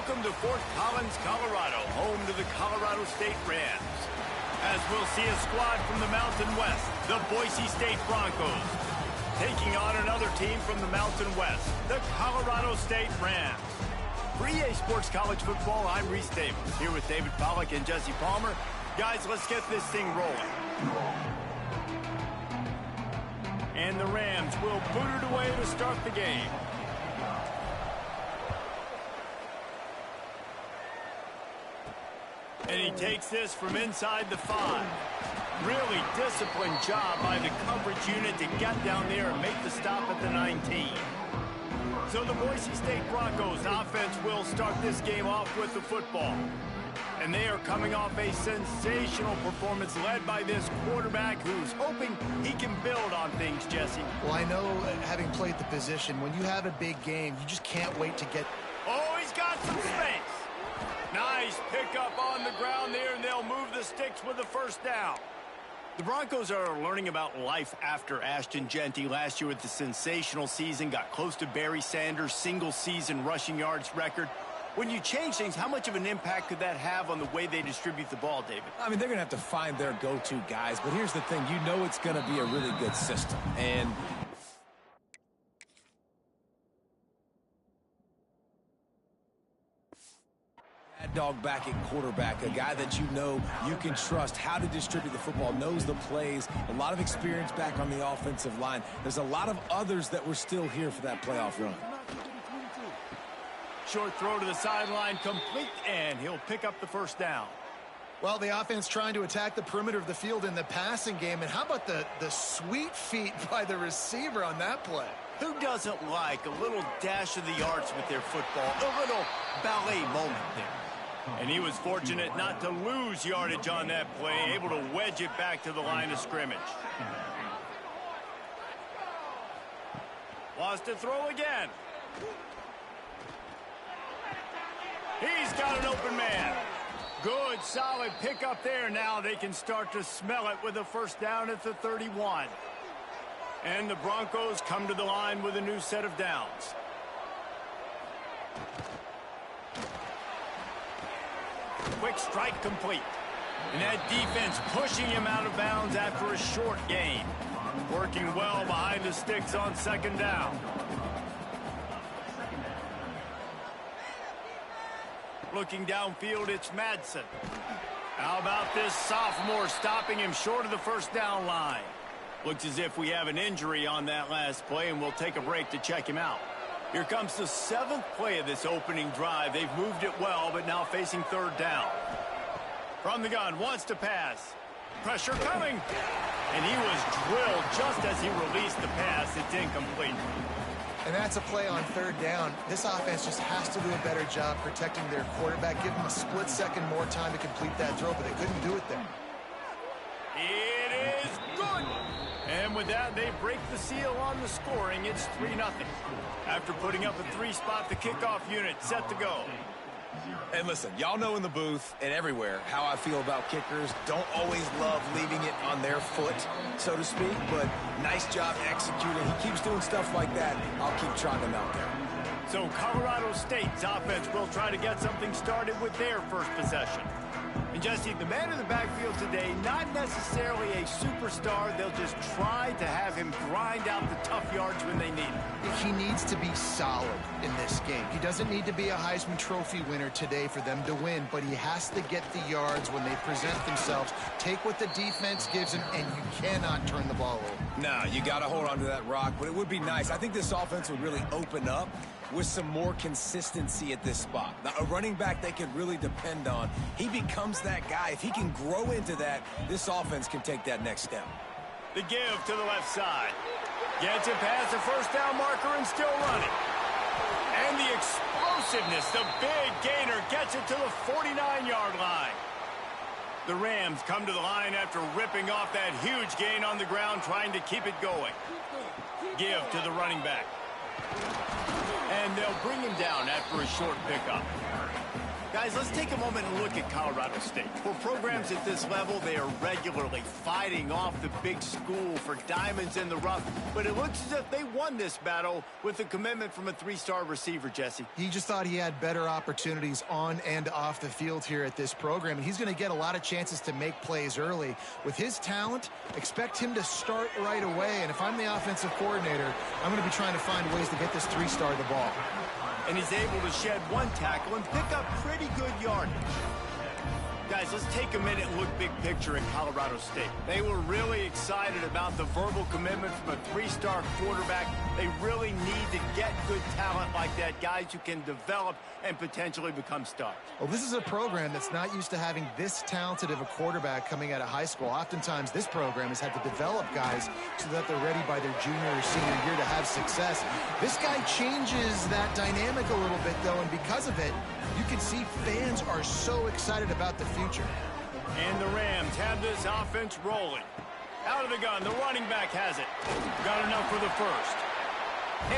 Welcome to Fort Collins, Colorado, home to the Colorado State Rams. As we'll see a squad from the Mountain West, the Boise State Broncos, taking on another team from the Mountain West, the Colorado State Rams. For EA Sports College Football, I'm Reese Davis, here with David Pollack and Jesse Palmer. Guys, let's get this thing rolling. And the Rams will boot it away to start the game. And he takes this from inside the 5. Really disciplined job by the coverage unit to get down there and make the stop at the 19. So the Boise State Broncos offense will start this game off with the football. And they are coming off a sensational performance led by this quarterback who's hoping he can build on things, Jesse. Well, I know, having played the position, when you have a big game, you just can't wait to get... Oh, he's got some space. Nice pickup on the ground there, and they'll move the sticks with the first down. The Broncos are learning about life after Ashton Jeanty last year with the sensational season, got close to Barry Sanders' single-season rushing yards record. When you change things, how much of an impact could that have on the way they distribute the ball, David? I mean, they're going to have to find their go-to guys, but here's the thing. You know it's going to be a really good system, and... dog back at quarterback, a guy that you know you can trust how to distribute the football, knows the plays, a lot of experience back on the offensive line. There's a lot of others that were still here for that playoff run. Short throw to the sideline, complete, and he'll pick up the first down. Well, the offense trying to attack the perimeter of the field in the passing game, and how about the sweet feet by the receiver on that play? Who doesn't like a little dash of the yards with their football, a little ballet moment there? And he was fortunate not to lose yardage on that play, able to wedge it back to the line of scrimmage. Wants to throw again. He's got an open man. Good, solid pickup there. Now they can start to smell it with a first down at the 31. And the Broncos come to the line with a new set of downs. Quick strike complete. And that defense pushing him out of bounds after a short gain. Working well behind the sticks on second down. Looking downfield, it's Madsen. How about this sophomore stopping him short of the first down line? Looks as if we have an injury on that last play, and we'll take a break to check him out. Here comes the 7th play of this opening drive. They've moved it well, but now facing third down. From the gun, wants to pass. Pressure coming. And he was drilled just as he released the pass. It's incomplete. And that's a play on third down. This offense just has to do a better job protecting their quarterback. Give them a split second more time to complete that throw, but they couldn't do it there. It is good. And with that, they break the seal on the scoring. It's 3-0. After putting up a 3-spot, the kickoff unit set to go. And listen, y'all know in the booth and everywhere how I feel about kickers. Don't always love leaving it on their foot, so to speak, but nice job executing. He keeps doing stuff like that. I'll keep trotting him out there. So Colorado State's offense will try to get something started with their first possession. And Jesse, the man in the backfield today, not necessarily a superstar. They'll just try to have him grind out the tough yards when they need it. He needs to be solid in this game. He doesn't need to be a Heisman Trophy winner today for them to win, but he has to get the yards when they present themselves. Take what the defense gives him, and you cannot turn the ball over. No, you got to hold on to that rock, but it would be nice. I think this offense would really open up with some more consistency at this spot. Now, a running back they can really depend on. He becomes that guy. If he can grow into that, this offense can take that next step. The give to the left side. Gets it past the first down marker and still running. And the explosiveness, the big gainer gets it to the 49-yard line. The Rams come to the line after ripping off that huge gain on the ground, trying to keep it going. Give to the running back. And they'll bring him down after a short pickup. Guys, let's take a moment and look at Colorado State. For programs at this level, they are regularly fighting off the big school for diamonds in the rough. But it looks as if they won this battle with a commitment from a three-star receiver, Jesse. He just thought he had better opportunities on and off the field here at this program. And he's going to get a lot of chances to make plays early. With his talent, expect him to start right away. And if I'm the offensive coordinator, I'm going to be trying to find ways to get this three-star the ball. And he's able to shed one tackle and pick up pretty good yardage. Guys, let's take a minute and look big picture in Colorado State. They were really excited about the verbal commitment from a three-star quarterback. They really need to get good talent like that, guys who can develop and potentially become stars. Well, this is a program that's not used to having this talented of a quarterback coming out of high school. Oftentimes, this program has had to develop guys so that they're ready by their junior or senior year to have success. This guy changes that dynamic a little bit, though, and because of it, you can see fans are so excited about the future. And the Rams have this offense rolling. Out of the gun, the running back has it. Got enough for the first.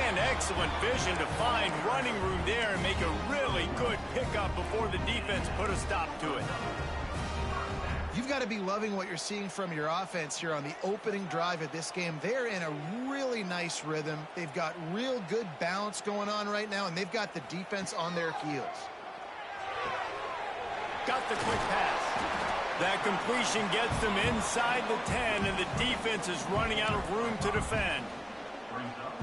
And excellent vision to find running room there and make a really good pickup before the defense put a stop to it. You've got to be loving what you're seeing from your offense here on the opening drive of this game. They're in a really nice rhythm. They've got real good balance going on right now, and they've got the defense on their heels. Got the quick pass. That completion gets them inside the 10, and the defense is running out of room to defend.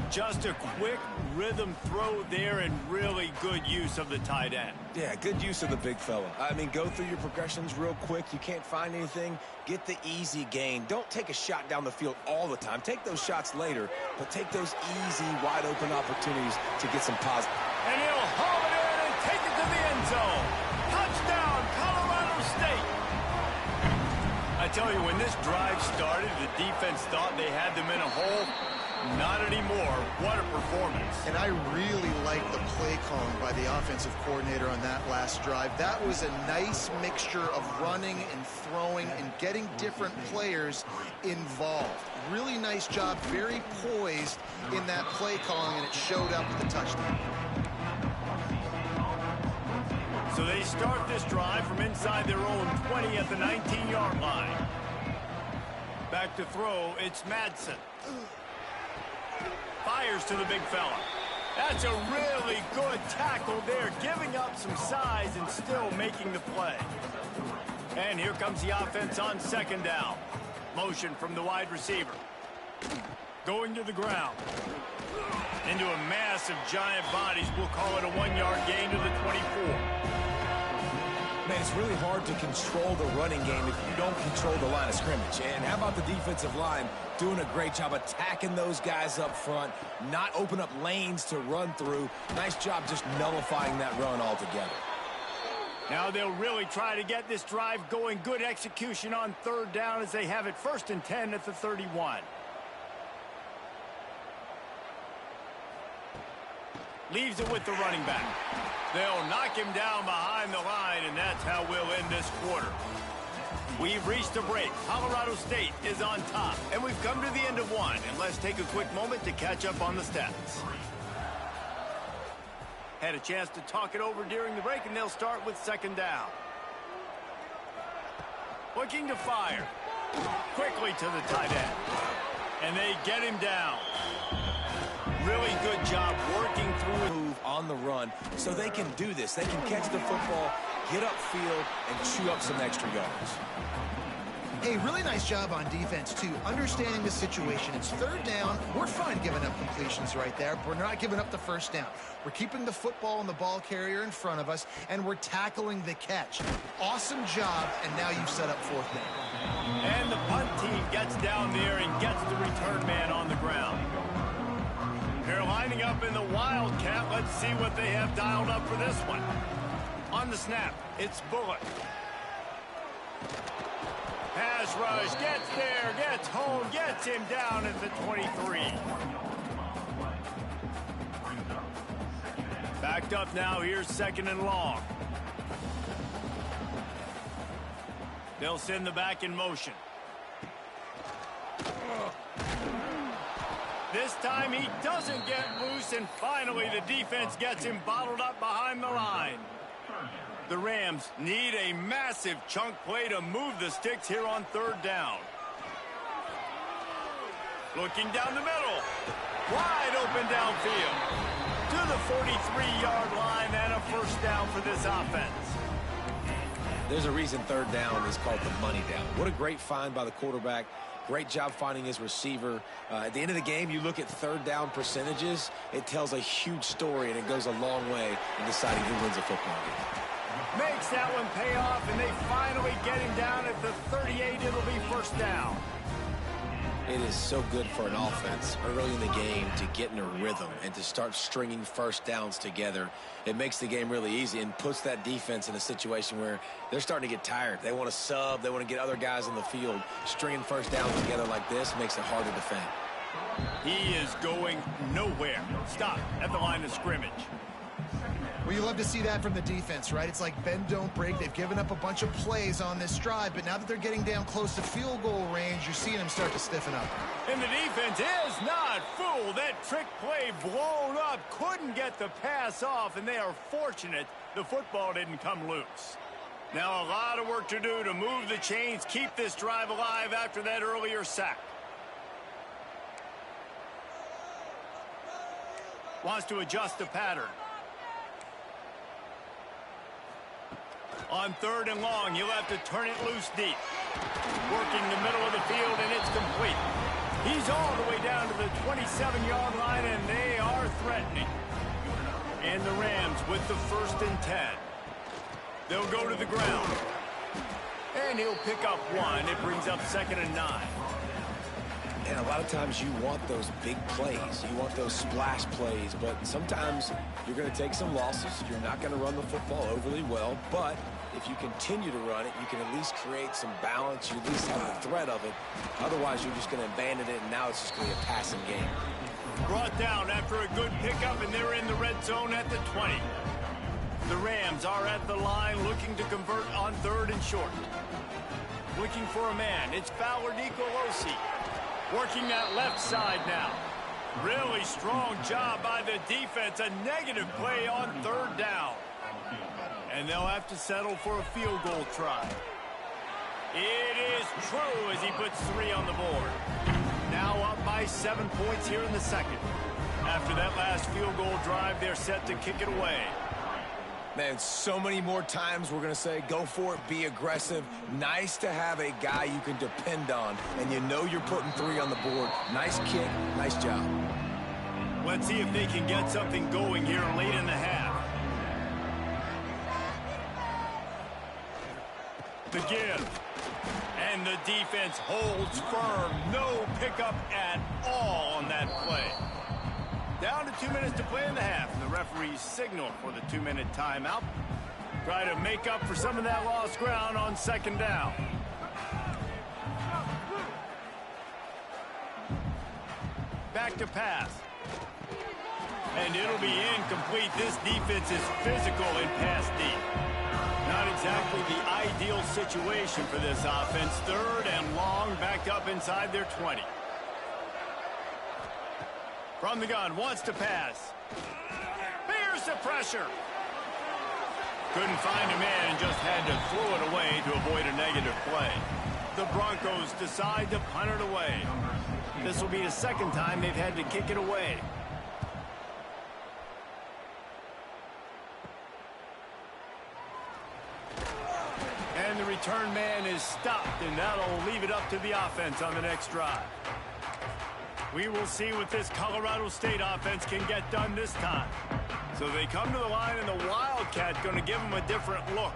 Just a quick rhythm throw there and really good use of the tight end. Yeah, good use of the big fella. I mean, go through your progressions real quick. You can't find anything. Get the easy gain. Don't take a shot down the field all the time. Take those shots later, but take those easy, wide-open opportunities to get some positive. And he'll haul it in and take it to the end zone. Touchdown, Colorado State. I tell you, when this drive started, the defense thought they had them in a hole. Not anymore. What a performance. And I really like the play calling by the offensive coordinator on that last drive. That was a nice mixture of running and throwing and getting different players involved. Really nice job, very poised in that play calling, and it showed up with the touchdown. So they start this drive from inside their own 20 at the 19-yard line. Back to throw, it's Madsen. Fires to the big fella. That's a really good tackle there, giving up some size and still making the play. And here comes the offense on second down. Motion from the wide receiver. Going to the ground. Into a mass of giant bodies. We'll call it a 1-yard gain to the 24. Man, it's really hard to control the running game if you don't control the line of scrimmage. And how about the defensive line doing a great job attacking those guys up front, not open up lanes to run through. Nice job just nullifying that run altogether. Now they'll really try to get this drive going. Good execution on third down as they have it 1st and 10 at the 31. Leaves it with the running back. They'll knock him down behind the line, and that's how we'll end this quarter. We've reached a break. Colorado State is on top, and we've come to the end of one. And let's take a quick moment to catch up on the stats. Had a chance to talk it over during the break, and they'll start with second down. Looking to fire. Quickly to the tight end. And they get him down. Really good job working through a move on the run so they can do this. They can catch the football, get upfield, and chew up some extra yards. Hey, really nice job on defense, too. Understanding the situation. It's third down. We're fine giving up completions right there. We're not giving up the first down. We're keeping the football and the ball carrier in front of us, and we're tackling the catch. Awesome job, and now you've set up fourth down. And the punt team gets down there and gets the return man on the ground. They're lining up in the Wildcat. Let's see what they have dialed up for this one. On the snap, it's Bullock. Pass rush, gets there, gets home, gets him down at the 23. Backed up now, here's 2nd and long. They'll send the back in motion. This time he doesn't get loose, and finally the defense gets him bottled up behind the line. The Rams need a massive chunk play to move the sticks here on third down. Looking down the middle. Wide open downfield. To the 43-yard line and a first down for this offense. There's a reason third down is called the money down. What a great find by the quarterback. Great job finding his receiver. At the end of the game, you look at third down percentages. It tells a huge story, and it goes a long way in deciding who wins a football game. Makes that one pay off, and they finally get him down at the 38. It'll be first down. It is so good for an offense early in the game to get in a rhythm and to start stringing first downs together. It makes the game really easy and puts that defense in a situation where they're starting to get tired. They want to sub. They want to get other guys on the field. Stringing first downs together like this makes it hard to defend. He is going nowhere. Stop at the line of scrimmage. Well, you love to see that from the defense, right? It's like bend, don't break. They've given up a bunch of plays on this drive, but now that they're getting down close to field goal range, you're seeing them start to stiffen up. And the defense is not fooled. That trick play blown up. Couldn't get the pass off, and they are fortunate the football didn't come loose. Now a lot of work to do to move the chains, keep this drive alive after that earlier sack. Wants to adjust the pattern. On third and long, he'll have to turn it loose deep. Working the middle of the field, and it's complete. He's all the way down to the 27-yard line, and they are threatening. And the Rams with the 1st and 10. They'll go to the ground. And he'll pick up one. It brings up 2nd and 9. And a lot of times you want those big plays. You want those splash plays. But sometimes you're going to take some losses. You're not going to run the football overly well. But if you continue to run it, you can at least create some balance. You at least have the threat of it. Otherwise, you're just going to abandon it, and now it's just going to be a passing game. Brought down after a good pickup, and they're in the red zone at the 20. The Rams are at the line looking to convert on 3rd and short. Looking for a man. It's Fowler Nicolosi. Working that left side now. Really strong job by the defense. A negative play on 3rd down. And they'll have to settle for a field goal try. It is true as he puts 3 on the board. Now up by 7 points here in the 2nd. After that last field goal drive, they're set to kick it away. Man, so many more times we're going to say, go for it, be aggressive. Nice to have a guy you can depend on, and you know you're putting 3 on the board. Nice kick, nice job. Let's see if they can get something going here late in the half. The give. And the defense holds firm. No pickup at all on that play. Down to 2 minutes to play in the half. The referees signal for the 2-minute timeout. Try to make up for some of that lost ground on 2nd down. Back to pass. And it'll be incomplete. This defense is physical in pass deep. Not exactly the ideal situation for this offense. 3rd and long, back up inside their 20. From the gun, wants to pass. Here's the pressure. Couldn't find a man and just had to throw it away to avoid a negative play. The Broncos decide to punt it away. This will be the 2nd time they've had to kick it away. And the return man is stopped, and that'll leave it up to the offense on the next drive. We will see what this Colorado State offense can get done this time. So they come to the line, and the Wildcat going to give them a different look.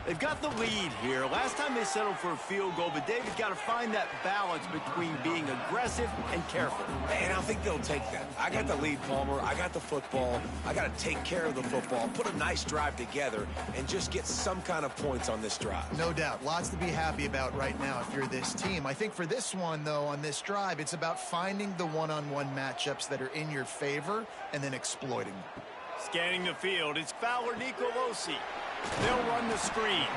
They've got the lead here. Last time they settled for a field goal, but David's got to find that balance between being aggressive and careful. And I think they'll take that. I got the lead, Palmer. I got the football. I got to take care of the football, put a nice drive together, and just get some kind of points on this drive. No doubt. Lots to be happy about right now if you're this team. I think for this one, though, on this drive, it's about finding the one-on-one matchups that are in your favor and then exploiting them. Scanning the field, it's Fowler Nicolosi. They'll run the screen.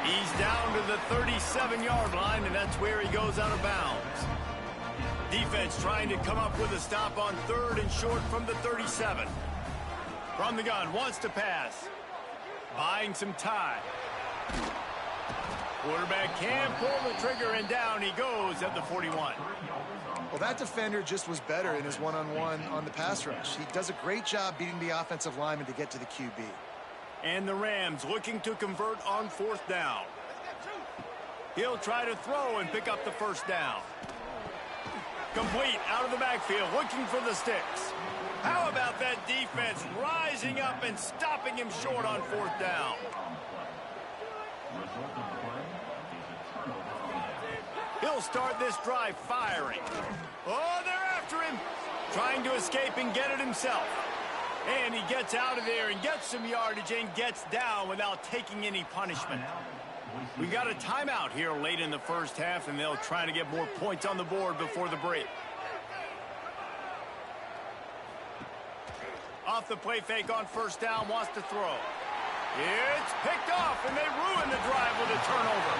He's down to the 37-yard line, and that's where he goes out of bounds. Defense trying to come up with a stop on 3rd and short from the 37. From the gun, wants to pass. Buying some time. Quarterback can pull the trigger, and down he goes at the 41. Well, that defender just was better in his one-on-one on the pass rush. He does a great job beating the offensive lineman to get to the QB. And the Rams looking to convert on 4th down. He'll try to throw and pick up the first down. Complete out of the backfield, looking for the sticks. How about that defense rising up and stopping him short on 4th down? He'll start this drive firing. Oh, they're after him. Trying to escape and get it himself. And he gets out of there and gets some yardage and gets down without taking any punishment. We got a timeout here late in the first half, and they'll try to get more points on the board before the break. Off the play fake on 1st down, wants to throw. It's picked off, and they ruin the drive with a turnover.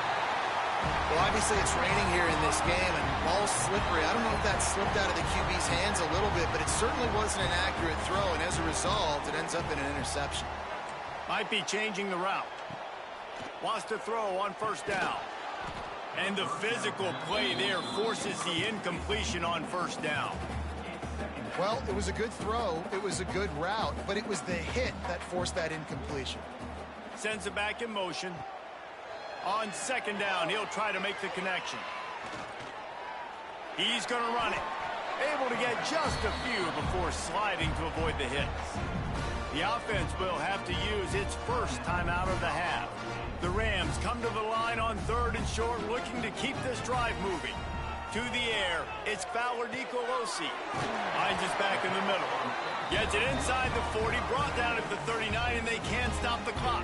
Well, obviously it's raining here in this game, and ball's slippery. I don't know if that slipped out of the QB's hands a little bit, but it certainly wasn't an accurate throw, and as a result, it ends up in an interception. Might be changing the route. Wants to throw on 1st down. And the physical play there forces the incompletion on 1st down. Well, it was a good throw. It was a good route, but it was the hit that forced that incompletion. Sends it back in motion. On 2nd down, he'll try to make the connection. He's going to run it. Able to get just a few before sliding to avoid the hits. The offense will have to use its first timeout of the half. The Rams come to the line on 3rd and short, looking to keep this drive moving. To the air, it's Fowler Nicolosi. Finds his back in the middle. Gets it inside the 40, brought down at the 39, and they can't stop the clock.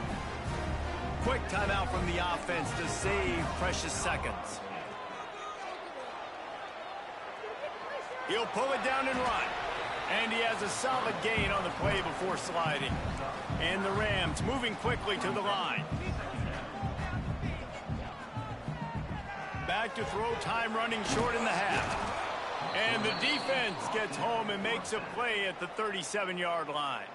Quick timeout from the offense to save precious seconds. He'll pull it down and run. And he has a solid gain on the play before sliding. And the Rams moving quickly to the line. Back to throw, time running short in the half. And the defense gets home and makes a play at the 37-yard line.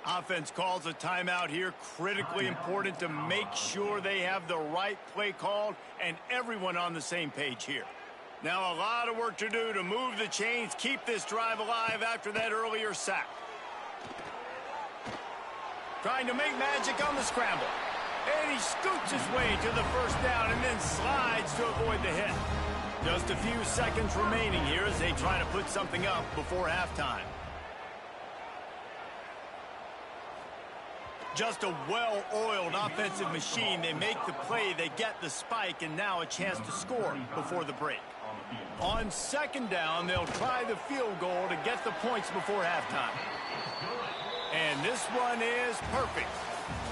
Offense calls a timeout here, critically important to make sure they have the right play called and everyone on the same page here. Now a lot of work to do to move the chains, keep this drive alive after that earlier sack. Trying to make magic on the scramble. And he scoots his way to the 1st down and then slides to avoid the hit. Just a few seconds remaining here as they try to put something up before halftime. Just a well-oiled offensive machine. They make the play, they get the spike, and now a chance to score before the break. On 2nd down, they'll try the field goal to get the points before halftime. And this one is perfect.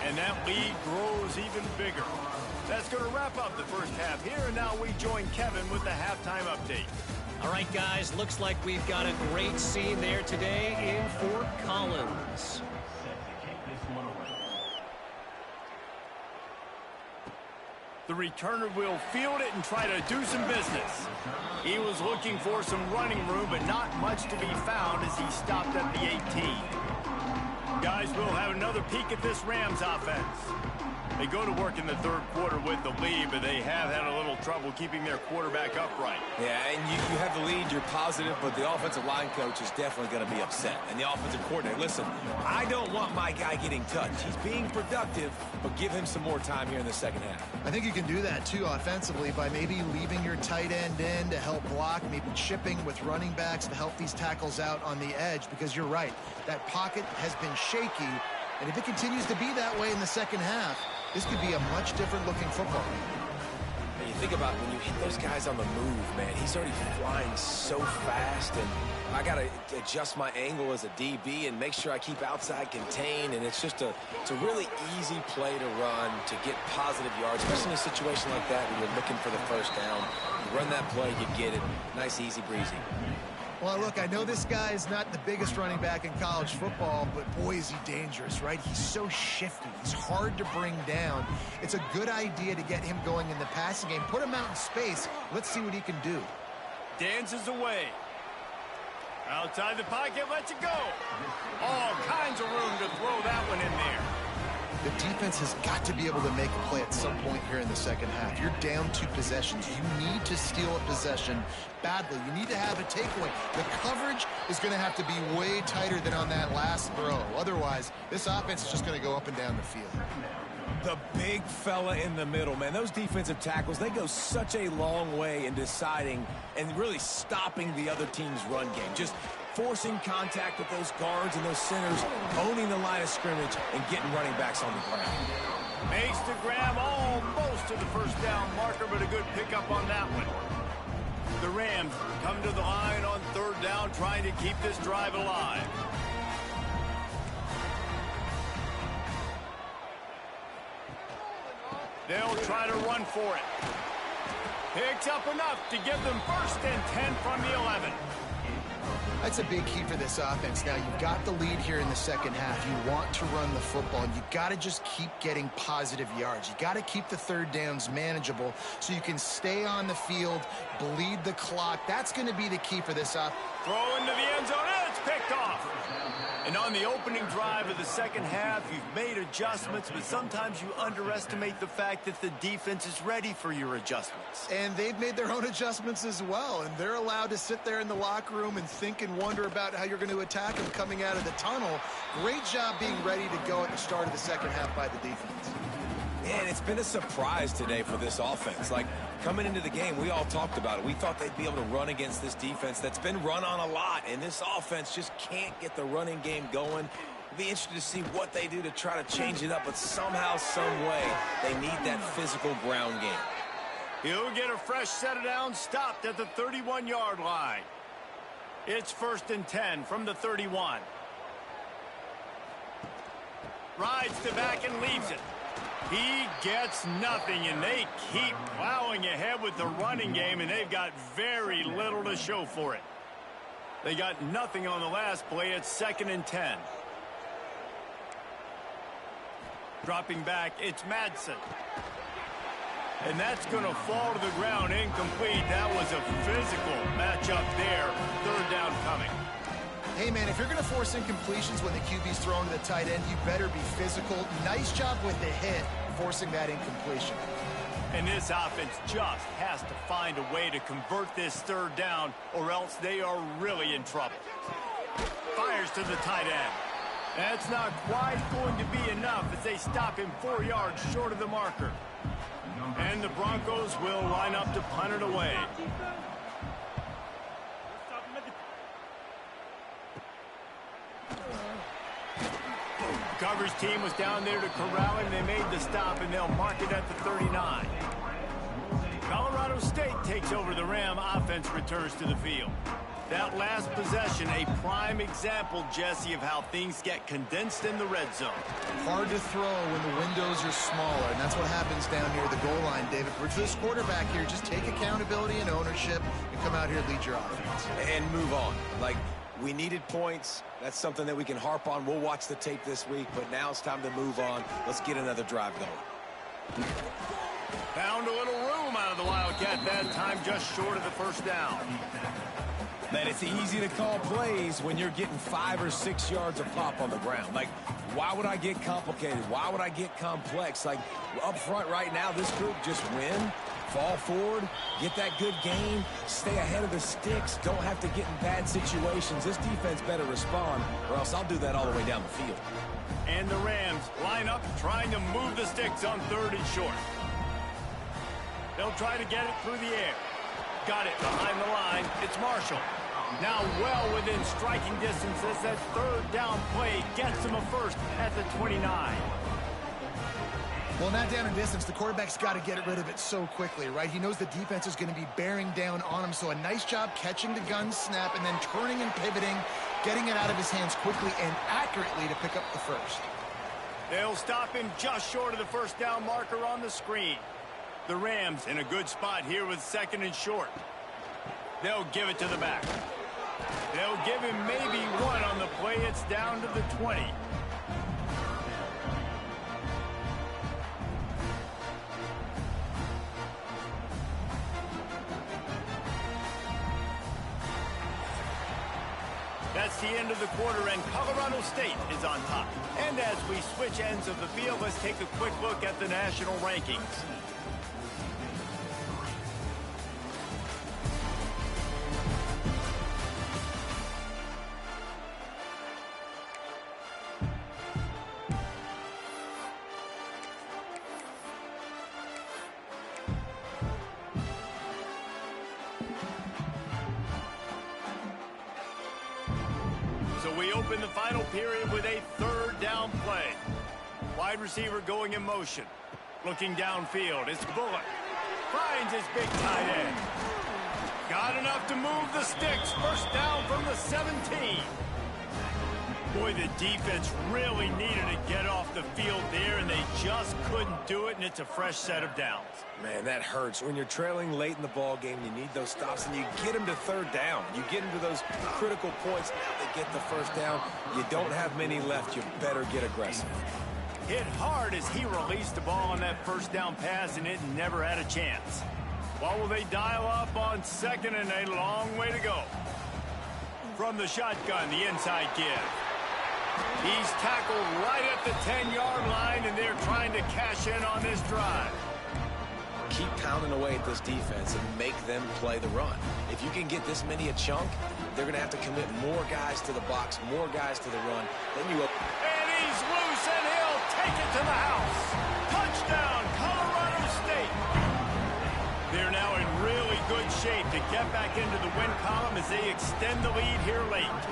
And that lead grows even bigger. That's going to wrap up the first half here, and now we join Kevin with the halftime update. All right, guys, looks like we've got a great scene there today in Fort Collins. The returner will field it and try to do some business. He was looking for some running room, but not much to be found as he stopped at the 18. Guys, we'll have another peek at this Rams offense. They go to work in the 3rd quarter with the lead, but they have had a little trouble keeping their quarterback upright. Yeah, and you have the lead, you're positive, but the offensive line coach is definitely going to be upset. And the offensive coordinator, listen, I don't want my guy getting touched. He's being productive, but give him some more time here in the 2nd half. I think you can do that, too, offensively, by maybe leaving your tight end in to help block, maybe chipping with running backs to help these tackles out on the edge, because you're right, that pocket has been shaky, and if it continues to be that way in the 2nd half, this could be a much different looking football. And you think about when you hit those guys on the move, man, he's already flying so fast, and I got to adjust my angle as a DB and make sure I keep outside contained, and it's just it's a really easy play to run to get positive yards, especially in a situation like that where you're looking for the 1st down. You run that play, you get it. Nice, easy breezy. Well, look, I know this guy is not the biggest running back in college football, but boy, is he dangerous, right? He's so shifty. He's hard to bring down. It's a good idea to get him going in the passing game. Put him out in space. Let's see what he can do. Dances away. Outside the pocket, lets it go. All kinds of room to throw that one in there. The defense has got to be able to make a play at some point here in the second half. You're down 2 possessions. You need to steal a possession badly. You need to have a takeaway. The coverage is going to have to be way tighter than on that last throw. Otherwise, this offense is just going to go up and down the field. The big fella in the middle, man. Those defensive tackles, they go such a long way in deciding and really stopping the other team's run game. Just forcing contact with those guards and those centers, owning the line of scrimmage, and getting running backs on the ground. Makes the grab almost to the first down marker, but a good pickup on that one. The Rams come to the line on third down, trying to keep this drive alive. They'll try to run for it. Picks up enough to give them 1st and 10 from the 11. That's a big key for this offense. Now, you've got the lead here in the second half. You want to run the football, and you've got to just keep getting positive yards. You've got to keep the third downs manageable so you can stay on the field, bleed the clock. That's going to be the key for this offense. Throw into the end zone, and it's picked off. And on the opening drive of the second half, you've made adjustments, but sometimes you underestimate the fact that the defense is ready for your adjustments. And they've made their own adjustments as well, and they're allowed to sit there in the locker room and think and wonder about how you're going to attack them coming out of the tunnel. Great job being ready to go at the start of the second half by the defense. And it's been a surprise today for this offense. Like, coming into the game, we all talked about it. We thought they'd be able to run against this defense that's been run on a lot, and this offense just can't get the running game going. It'll be interesting to see what they do to try to change it up, but somehow, some way, they need that physical ground game. He'll get a fresh set of downs stopped at the 31-yard line. It's 1st and 10 from the 31. Rides to back and leaves it. He gets nothing, and they keep plowing ahead with the running game, and they've got very little to show for it. They got nothing on the last play. It's 2nd and 10. Dropping back, it's Madsen. And that's going to fall to the ground incomplete. That was a physical matchup there. 3rd down coming. Hey, man, if you're going to force incompletions when the QB's thrown to the tight end, you better be physical. Nice job with the hit, forcing that incompletion. And this offense just has to find a way to convert this 3rd down, or else they are really in trouble. Fires to the tight end. That's not quite going to be enough as they stop him 4 yards short of the marker. And the Broncos will line up to punt it away. Coverage team was down there to corral him. They made the stop, and they'll mark it at the 39. Colorado State takes over. The Ram offense returns to the field. That last possession, a prime example, Jesse, of how things get condensed in the red zone. Hard to throw when the windows are smaller, and that's what happens down near the goal line, David. For this quarterback here, just take accountability and ownership and come out here and lead your offense. And move on. Like, we needed points. That's something that we can harp on. We'll watch the tape this week, but now it's time to move on. Let's get another drive going. Found a little room out of the Wildcat that time, just short of the 1st down. Man, it's easy to call plays when you're getting 5 or 6 yards of pop on the ground. Like, why would I get complicated? Why would I get complex? Like, up front right now, this group just win, fall forward, get that good game, stay ahead of the sticks, don't have to get in bad situations. This defense better respond, or else I'll do that all the way down the field. And the Rams line up trying to move the sticks on 3rd and short. They'll try to get it through the air. Got it behind the line. It's Marshall. Now well within striking distance as that 3rd down play gets him a 1st at the 29. Well, not down in distance. The quarterback's got to get rid of it so quickly, right? He knows the defense is going to be bearing down on him, so a nice job catching the gun snap and then turning and pivoting, getting it out of his hands quickly and accurately to pick up the 1st. They'll stop him just short of the 1st down marker on the screen. The Rams in a good spot here with 2nd and short. They'll give it to the back. They'll give him maybe 1 on the play. It's down to the 20. That's the end of the quarter, and Colorado State is on top. And as we switch ends of the field, let's take a quick look at the national rankings. So we open the final period with a third down play. Wide receiver going in motion. Looking downfield, it's Bullock. Finds his big tight end. Got enough to move the sticks. First down from the 17. Boy, the defense really needed to get off the field there, and they just couldn't do it, and it's a fresh set of downs. Man, that hurts. When you're trailing late in the ball game, you need those stops, and you get them to third down. You get them to those critical points. Now they get the first down. You don't have many left. You better get aggressive. Hit hard as he released the ball on that first down pass, and it never had a chance. What will they dial up on second, and a long way to go? From the shotgun, the inside give. He's tackled right at the 10-yard line, and they're trying to cash in on this drive. Keep pounding away at this defense and make them play the run. If you can get this many a chunk, they're going to have to commit more guys to the box, more guys to the run. Then you... And he's loose, and he'll take it to the house. Touchdown, Colorado State. They're now in really good shape to get back into the win column as they extend the lead here late.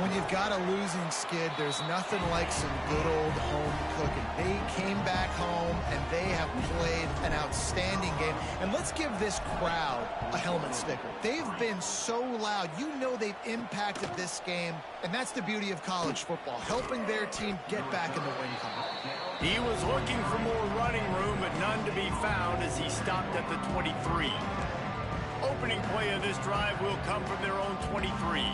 When you've got a losing skid, there's nothing like some good old home cooking. They came back home, and they have played an outstanding game. And let's give this crowd a helmet sticker. They've been so loud. You know they've impacted this game, and that's the beauty of college football, helping their team get back in the win column. He was looking for more running room, but none to be found as he stopped at the 23. Opening play of this drive will come from their own 23.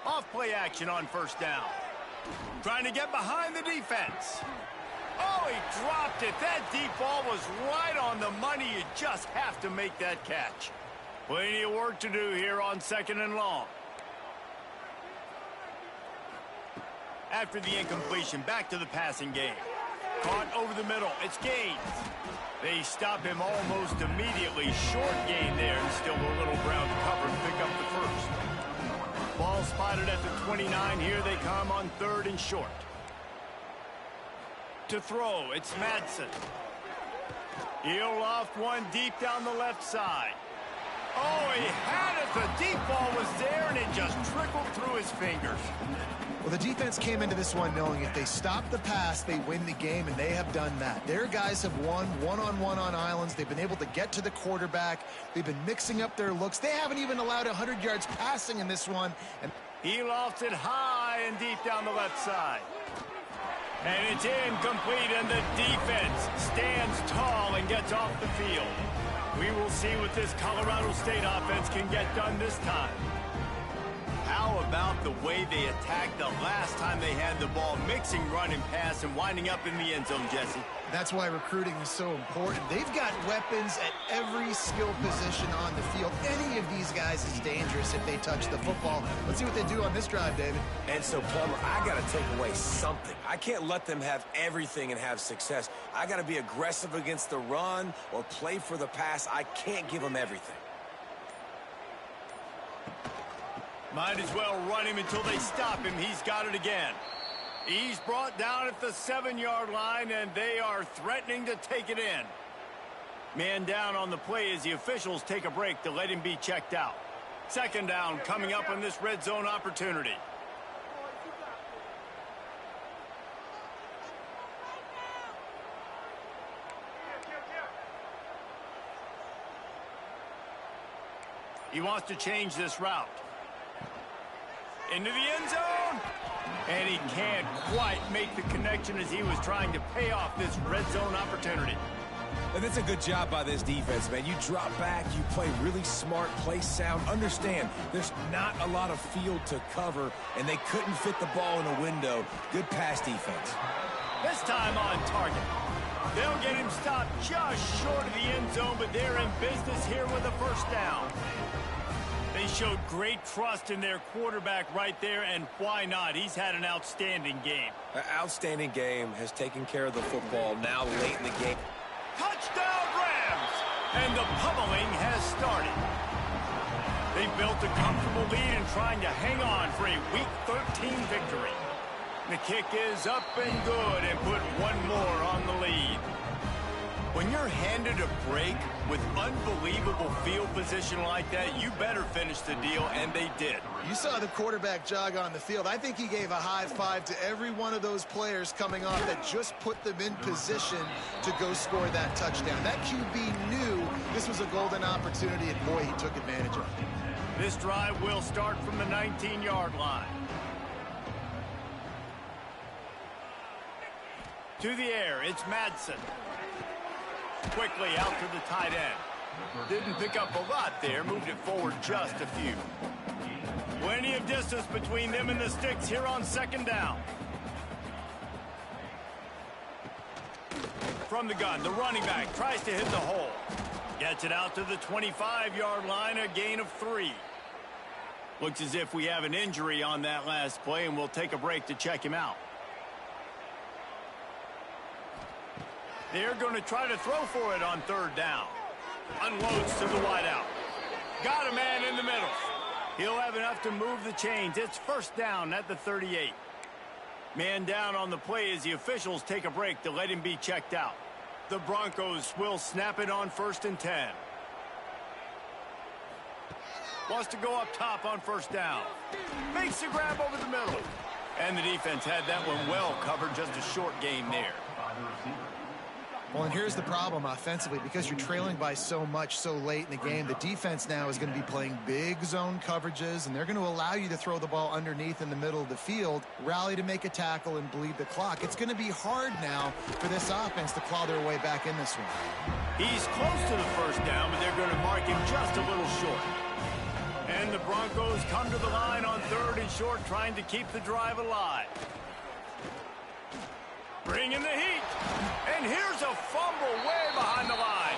Off-play action on first down. Trying to get behind the defense. Oh, he dropped it. That deep ball was right on the money. You just have to make that catch. Plenty of work to do here on second and long. After the incompletion, back to the passing game. Caught over the middle. It's Gaines. They stop him almost immediately. Short gain there, and still a little ground to cover and pick up the first. Ball spotted at the 29. Here they come on third and short. To throw, it's Madsen. He'll loft one deep down the left side. Oh, he had it. The deep ball was there, and it just trickled through his fingers. Well, the defense came into this one knowing if they stop the pass, they win the game, and they have done that. Their guys have won one-on-one on islands. They've been able to get to the quarterback. They've been mixing up their looks. They haven't even allowed 100 yards passing in this one. And he lofts it high and deep down the left side. And it's incomplete, and the defense stands tall and gets off the field. We will see what this Colorado State offense can get done this time. How about the way they attacked the last time they had the ball, mixing run and pass and winding up in the end zone, Jesse? That's why recruiting is so important. They've got weapons at every skill position on the field. Any of these guys is dangerous if they touch the football. Let's see what they do on this drive, David. And so, Plummer, I got to take away something. I can't let them have everything and have success. I got to be aggressive against the run or play for the pass. I can't give them everything. Might as well run him until they stop him. He's got it again. He's brought down at the 7-yard line, and they are threatening to take it in. Man down on the play as the officials take a break to let him be checked out. Second down coming up on this red zone opportunity. He wants to change this route. Into the end zone. And he can't quite make the connection as he was trying to pay off this red zone opportunity. And that's a good job by this defense, man. You drop back, you play really smart, play sound. Understand, there's not a lot of field to cover, and they couldn't fit the ball in a window. Good pass defense. This time on target. They'll get him stopped just short of the end zone, but they're in business here with a first down. They showed great trust in their quarterback right there, and why not? He's had an outstanding game. An outstanding game, has taken care of the football now late in the game. Touchdown Rams! And the pummeling has started. They've built a comfortable lead and trying to hang on for a Week 13 victory. The kick is up and good and put one more on the lead. When you're handed a break with unbelievable field position like that, you better finish the deal, and they did. You saw the quarterback jog on the field. I think he gave a high five to every one of those players coming off that just put them in position to go score that touchdown. That QB knew this was a golden opportunity, and boy, he took advantage of it. This drive will start from the 19-yard line. To the air, it's Madsen. Quickly out to the tight end. Didn't pick up a lot there, moved it forward just a few. Plenty of distance between them and the sticks here on second down. From the gun, the running back tries to hit the hole. Gets it out to the 25-yard line, a gain of 3. Looks as if we have an injury on that last play, and we'll take a break to check him out. They're going to try to throw for it on third down. Unloads to the wideout. Got a man in the middle. He'll have enough to move the chains. It's first down at the 38. Man down on the play as the officials take a break to let him be checked out. The Broncos will snap it on 1st and 10. Wants to go up top on first down. Makes the grab over the middle. And the defense had that one well covered. Just a short gain there. Well, and here's the problem offensively. Because you're trailing by so much so late in the game, the defense now is going to be playing big zone coverages, and they're going to allow you to throw the ball underneath in the middle of the field, rally to make a tackle, and bleed the clock. It's going to be hard now for this offense to claw their way back in this one. He's close to the first down, but they're going to mark him just a little short. And the Broncos come to the line on 3rd and short, trying to keep the drive alive. Bringing the heat. And here's a fumble way behind the line.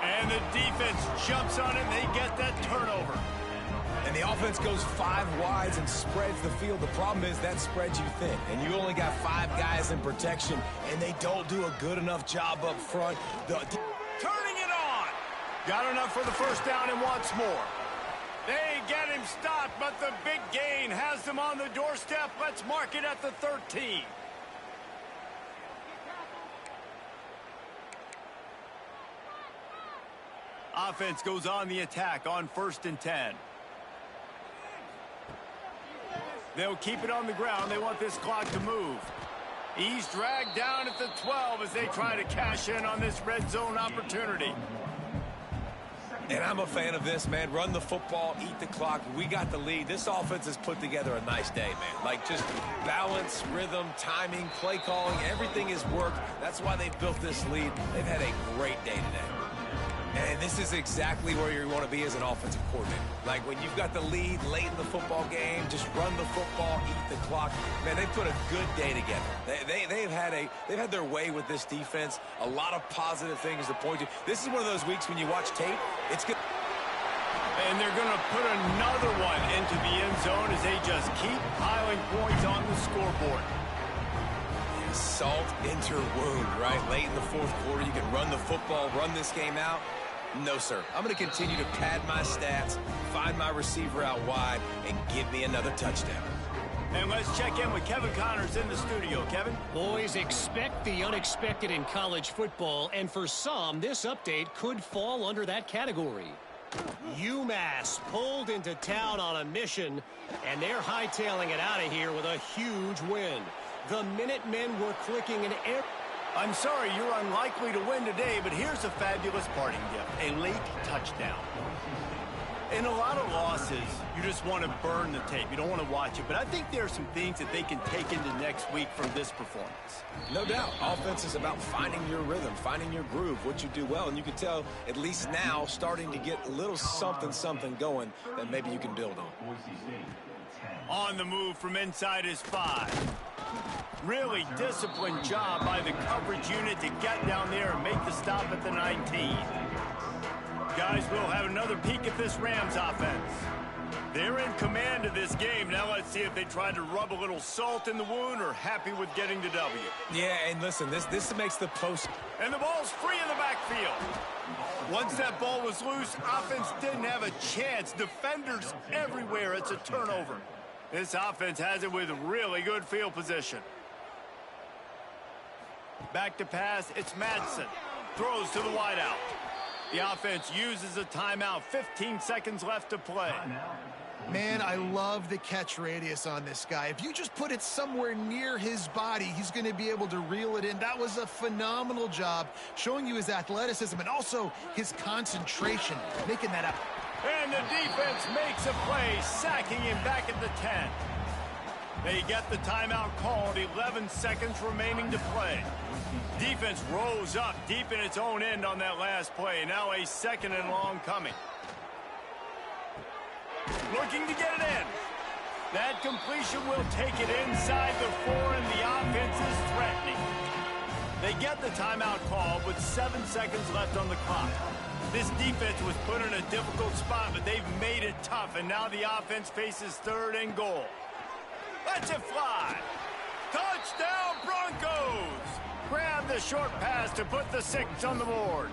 And the defense jumps on it, and they get that turnover. And the offense goes 5 wides and spreads the field. The problem is that spreads you thin. And you only got 5 guys in protection, and they don't do a good enough job up front. Turning it on. Got enough for the first down and wants more. They get him stopped, but the big gain has them on the doorstep. Let's mark it at the 13. Offense goes on the attack on 1st and 10. They'll keep it on the ground. They want this clock to move. He's dragged down at the 12 as they try to cash in on this red zone opportunity. And I'm a fan of this, man. Run the football, eat the clock. We got the lead. This offense has put together a nice day, man. Like, just balance, rhythm, timing, play calling, everything has worked. That's why they've built this lead. They've had a great day today. And this is exactly where you want to be as an offensive coordinator. Like, when you've got the lead late in the football game, just run the football, eat the clock. Man, they put a good day together. They've had their way with this defense. A lot of positive things to point to. This is one of those weeks when you watch tape, it's good. And they're going to put another one into the end zone as they just keep piling points on the scoreboard. Salt into wound, right? Late in the 4th quarter, you can run the football, run this game out. No, sir. I'm going to continue to pad my stats, find my receiver out wide, and give me another touchdown. And let's check in with Kevin Connors in the studio. Kevin? Boys, expect the unexpected in college football, and for some, this update could fall under that category. UMass pulled into town on a mission, and they're hightailing it out of here with a huge win. The Minutemen were clicking in air. I'm sorry, you're unlikely to win today, but here's a fabulous parting gift. A late touchdown. In a lot of losses, you just want to burn the tape. You don't want to watch it. But I think there are some things that they can take into next week from this performance. No doubt. Offense is about finding your rhythm, finding your groove, what you do well. And you can tell, at least now, starting to get a little something going that maybe you can build on. On the move from inside his 5. Really disciplined job by the coverage unit to get down there and make the stop at the 19. Guys, we'll have another peek at this Rams offense. They're in command of this game. Now let's see if they try to rub a little salt in the wound or happy with getting the W. Yeah, and listen, this makes the post. And the ball's free in the backfield. Once that ball was loose, offense didn't have a chance. Defenders everywhere. It's a turnover. This offense has it with really good field position. Back to pass, it's Madsen. Throws to the wideout. The offense uses a timeout. 15 seconds left to play. Man, I love the catch radius on this guy. If you just put it somewhere near his body, he's going to be able to reel it in. That was a phenomenal job, showing you his athleticism and also his concentration, making that up. And the defense makes a play, sacking him back at the 10. They get the timeout called, 11 seconds remaining to play. Defense rose up deep in its own end on that last play. Now a second and long coming. Looking to get it in. That completion will take it inside the 4, and the offense is threatening. They get the timeout call with 7 seconds left on the clock. This defense was put in a difficult spot, but they've made it tough, and now the offense faces 3rd and goal. Let's it fly. Touchdown, Broncos! Grab the short pass to put the 6 on the board.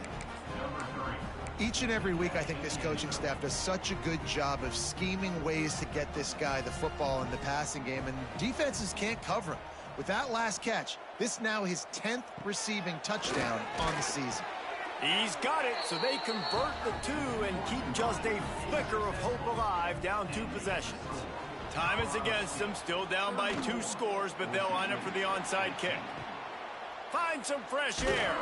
Each and every week, I think this coaching staff does such a good job of scheming ways to get this guy the football in the passing game, and defenses can't cover him. With that last catch, this now his 10th receiving touchdown on the season. He's got it, so they convert the 2 and keep just a flicker of hope alive, down 2 possessions. Time is against them, still down by 2 scores, but they'll line up for the onside kick. Find some fresh air.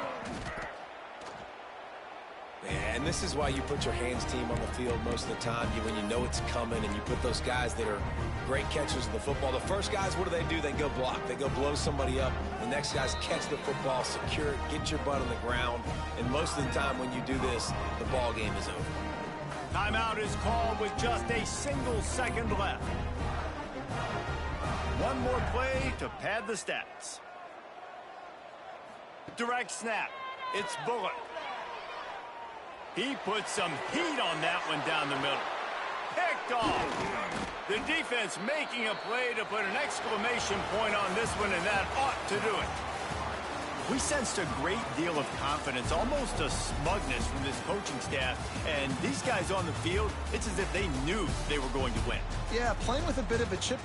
And this is why you put your hands team on the field most of the time. When you know it's coming, and you put those guys that are great catchers of the football. The first guys, what do? They go block. They go blow somebody up. The next guys catch the football, secure it, get your butt on the ground. And most of the time when you do this, the ball game is over. Timeout is called with just a single second left. One more play to pad the stats. Direct snap. It's Bullock. He put some heat on that one down the middle. Picked off. The defense making a play to put an exclamation point on this one, and that ought to do it. We sensed a great deal of confidence, almost a smugness from this coaching staff. And these guys on the field, it's as if they knew they were going to win. Yeah, playing with a bit of a chip